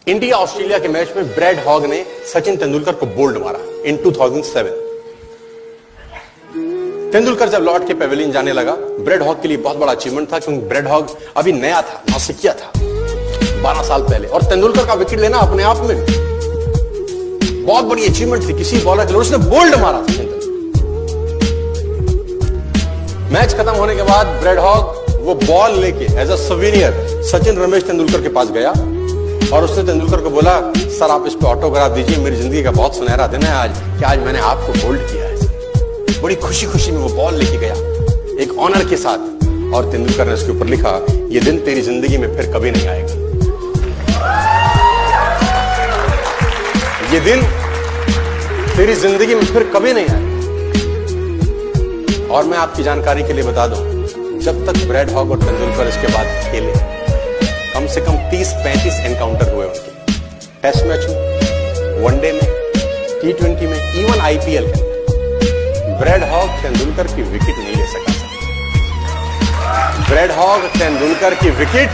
India Australia के match में Brad Hogg ने सचिन तेंदुलकर को बोल्ड मारा इन 2007। तेंदुलकर जब लौट के पेविलियन जाने लगा, ब्रैड हॉग के लिए बहुत बड़ा अचीवमेंट था, क्योंकि ब्रैड हॉग अभी नया था, नौसिखिया था 12 साल पहले, और तेंदुलकर का विकेट लेना अपने आप में बहुत बड़ी अचीवमेंट थी किसी बॉलर के लिए। उसने बोल्ड मारा सचिन तेंदुलकर। मैच खत्म होने के बाद ब्रैड हॉग वो बॉल लेके as a souvenir Sachin Ramesh Tendulkar के पास गया और उसने तेंदुलकर को बोला, सर आप इस पे ऑटोग्राफ दीजिए, मेरी जिंदगी का बहुत सुनहरा दिन है आज, कि आज मैंने आपको बोल्ड किया है। बड़ी खुशी खुशी में वो बॉल लेके गया एक ऑनर के साथ, और तेंदुलकर ने उसके ऊपर लिखा, ये दिन तेरी जिंदगी में फिर कभी नहीं आएगा। ये दिन तेरी जिंदगी में फिर कभी नहीं आएगा। और मैं आपकी जानकारी के लिए बता दूं, जब तक ब्रैड हॉग और तेंदुलकर इसके बाद खेले, कम से कम 30-35 एनकाउंटर हुए उनके, टेस्ट मैच में, वनडे में, T20 में, इवन IPL के। ब्रैड हॉग तेंदुलकर की विकेट नहीं ले सका। ब्रैड हॉग तेंदुलकर की विकेट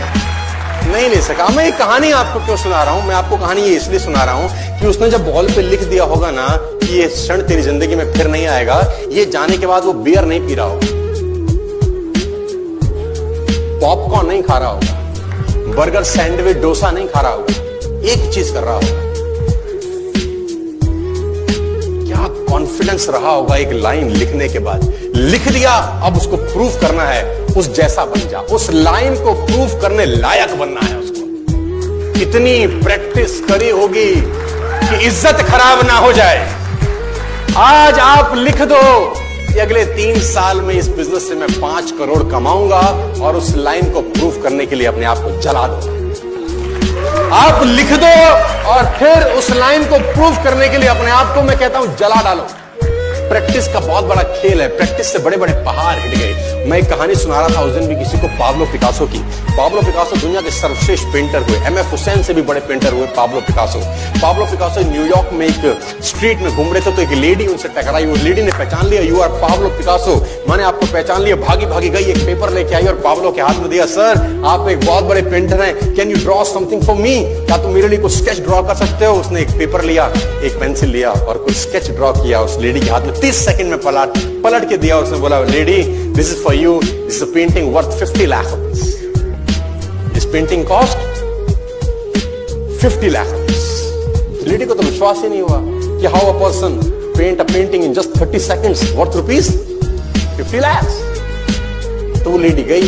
नहीं ले सका। मैं ये कहानी आपको क्यों सुना रहा हूं? मैं आपको कहानी ये इसलिए सुना रहा हूं कि उसने जब बॉल पे लिख दिया होगा ना कि ये क्षण तेरी जिंदगी में फिर नहीं आएगा, ये जाने के बाद वो बियर नहीं पी रहा होगा, पॉपकॉर्न नहीं खा रहा होगा, बर्गर सैंडविच डोसा नहीं खा रहा होगा, एक चीज कर रहा होगा। क्या कॉन्फिडेंस रहा होगा एक लाइन लिखने के बाद। लिख दिया, अब उसको प्रूफ करना है, उस जैसा बन जा, उस लाइन को प्रूफ करने लायक बनना है उसको। कितनी प्रैक्टिस करी होगी कि इज्जत खराब ना हो जाए। आज आप लिख दो कि अगले 3 साल में इस बिजनेस से मैं 5 करोड़ कमाऊंगा, और उस लाइन को प्रूफ करने के लिए अपने आप को जला दो। आप लिख दो और फिर उस लाइन को प्रूफ करने के लिए अपने आप को मैं कहता हूं जला डालो। प्रैक्टिस का बहुत बड़ा खेल है, प्रैक्टिस से बड़े बड़े पहाड़ हिट गए। मैं एक कहानी सुना रहा था उस दिन भी किसी को, पाब्लो पिकासो की। पाब्लो पिकासो दुनिया के सर्वश्रेष्ठ पेंटर हुए, MF हुसैन से भी बड़े पेंटर हुए Pablo Picasso. Pablo Picasso New York में एक स्ट्रीट में घूम रहे थे, तो एक लेडी उनसे टकराई। उस लेडी ने पहचान लिया, यू आर पाब्लो पिकासो, मैंने आपको पहचान लिया। भागी भागी गई, एक पेपर लेके आई और पाब्लो के हाथ में दिया, सर आप एक बहुत बड़े पेंटर हैं, can you draw something for me? क्या तुम मेरे लिए कुछ स्केच ड्रॉ कर सकते हो? उसने एक पेपर लिया, एक पेंसिल लिया और कुछ स्केच ड्रॉ किया उस लेडी के हाथ में। 30 सेकंड में पलट के दिया। उसने बोला, lady this is for you, this is a painting worth 50 lakh rupees. This painting cost 50 lakh rupees. Lady को तो विश्वास ही नहीं हुआ कि how a person paint a painting in just 30 seconds worth rupees 50 lakh. तो वो लेडी गई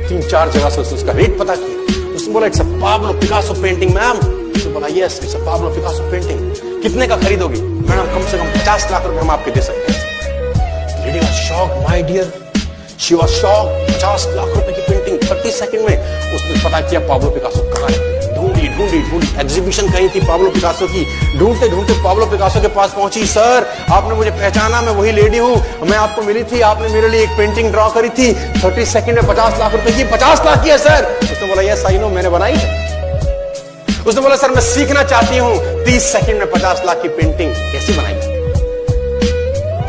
3-4 जगह से उसका रेट पता किया। उसने बोला, it's a Pablo Picasso painting ma'am. उसने बोला, yes it's a Pablo Picasso painting. कितने का खरीदोगी? मैडम कम से कम 50 लाख रुपए हम आपके दे सकते हैं। Lady was shocked, my dear, she was shocked. 50 lakh रुपए की पेंटिंग 30 सेकंड में। उसने पता किया पाब्लो पिकासो कहां है। ढूंढी एग्जीबिशन कहीं थी पाब्लो पिकासो की। ढूंढते ढूंढते पाब्लो पिकासो के पास पहुंची। सर आपने मुझे पहचाना, मैं वही लेडी हूं, मैं आपको मिली थी, आपने मेरे लिए एक पेंटिंग ड्रॉ करी थी 30 सेकंड में 50 लाख रुपए की। 50 लाख की है सर। उसने बोला, यस आई नो, मैंने बनाई है। उसने बोला, सर मैं सीखना चाहती हूं 30 सेकंड में 50 लाख की पेंटिंग कैसे बनाई।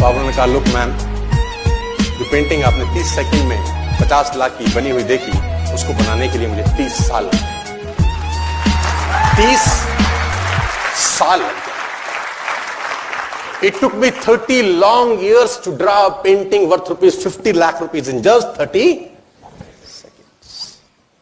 पाब्लो ने कहा, लुक मैम, जो पेंटिंग आपने 30 सेकंड में 50 लाख की बनी हुई देखी, उसको बनाने के लिए मुझे 30 साल लगे। 30 साल लगे। It took me 30 long years to draw a painting worth ₹50 lakh in just 30